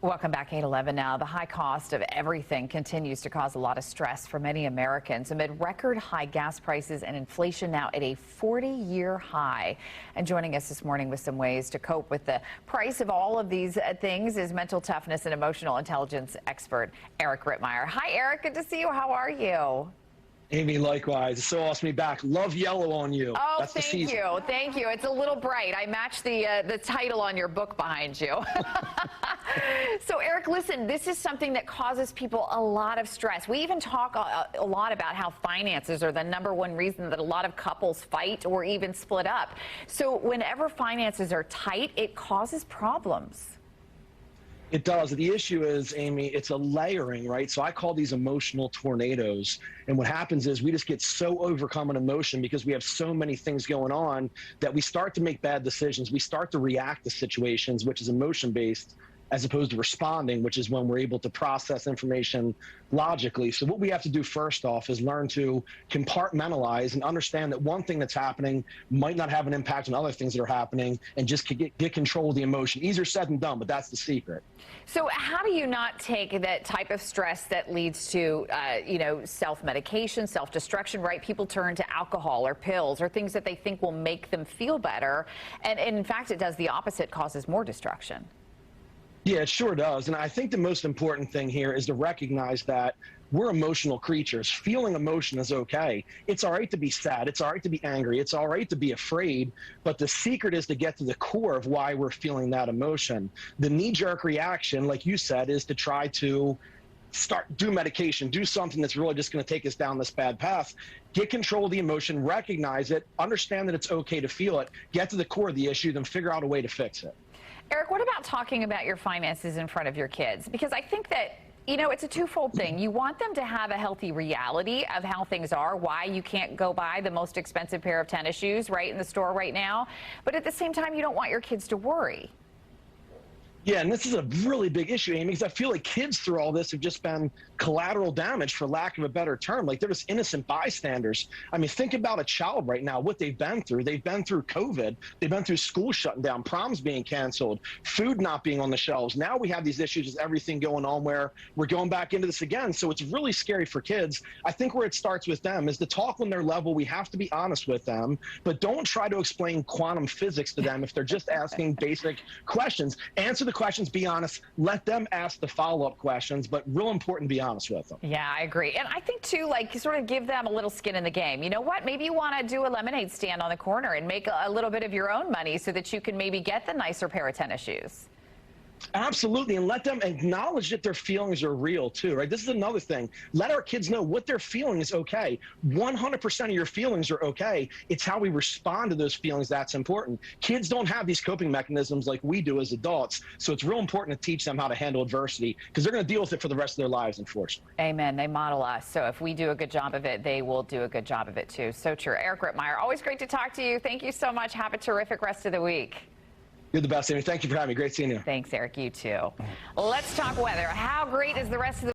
Welcome back, 8:11 now. The high cost of everything continues to cause a lot of stress for many Americans amid record high gas prices and inflation now at a 40-year high. And joining us this morning with some ways to cope with the price of all of these things is mental toughness and emotional intelligence expert Eric Rittmeyer. Hi, Eric. Good to see you. How are you? Amy, likewise. It's so awesome to be back. Love yellow on you. Oh, That's the season. you. Thank you. It's a little bright. I matched the title on your book behind you. So, Eric, listen, this is something that causes people a lot of stress. We even talk a lot about how finances are the #1 reason that a lot of couples fight or even split up. So whenever finances are tight, it causes problems. It does. The issue is, Amy, it's a layering, right? So I call these emotional tornadoes. And what happens is we just get so overcome in emotion because we have so many things going on that we start to make bad decisions. We start to react to situations, which is emotion-based, as opposed to responding, which is when we're able to process information logically. So what we have to do first off is learn to compartmentalize and understand that one thing that's happening might not have an impact on other things that are happening, and just get control of the emotion. Easier said than done, but that's the secret. So how do you not take that type of stress that leads to, self-medication, self-destruction, right? People turn to alcohol or pills or things that they think will make them feel better. And in fact, it does the opposite, causes more destruction. Yeah, it sure does. And I think the most important thing here is to recognize that we're emotional creatures. Feeling emotion is okay. It's all right to be sad. It's all right to be angry. It's all right to be afraid. But the secret is to get to the core of why we're feeling that emotion. The knee-jerk reaction, like you said, is to try to do medication, do something that's really just going to take us down this bad path. Get control of the emotion, recognize it, understand that it's okay to feel it, get to the core of the issue, then figure out a way to fix it. Eric, what about talking about your finances in front of your kids? Because I think that, it's a twofold thing. You want them to have a healthy reality of how things are, why you can't go buy the most expensive pair of tennis shoes right in the store right now. But at the same time, you don't want your kids to worry. Yeah, and this is a really big issue, Amy, because I feel like kids through all this have just been collateral damage, for lack of a better term. Like, they're just innocent bystanders. I mean, think about a child right now, what they've been through. They've been through COVID. They've been through school shutting down, proms being canceled, food not being on the shelves. Now we have these issues with everything going on where we're going back into this again. So it's really scary for kids. I think where it starts with them is to talk on their level. We have to be honest with them, but don't try to explain quantum physics to them if they're just asking basic questions. Answer the questions, be honest, let them ask the follow-up questions, but real important, be honest with them. Yeah, I agree. And I think, too, sort of give them a little skin in the game. You know what? Maybe you want to do a lemonade stand on the corner and make a little bit of your own money so that you can maybe get the nicer pair of tennis shoes. Absolutely, and let them acknowledge that their feelings are real too, right? This is another thing. Let our kids know what they're feeling is okay. 100% of your feelings are okay. It's how we respond to those feelings that's important. Kids don't have these coping mechanisms like we do as adults, so it's real important to teach them how to handle adversity, because they're going to deal with it for the rest of their lives, unfortunately. Amen. They model us, so if we do a good job of it, they will do a good job of it too. So true. Eric Rittmeyer, always great to talk to you. Thank you so much. Have a terrific rest of the week. You're the best, Amy. Thank you for having me. Great seeing you. Thanks, Eric. You too. Let's talk weather. How great is the rest of the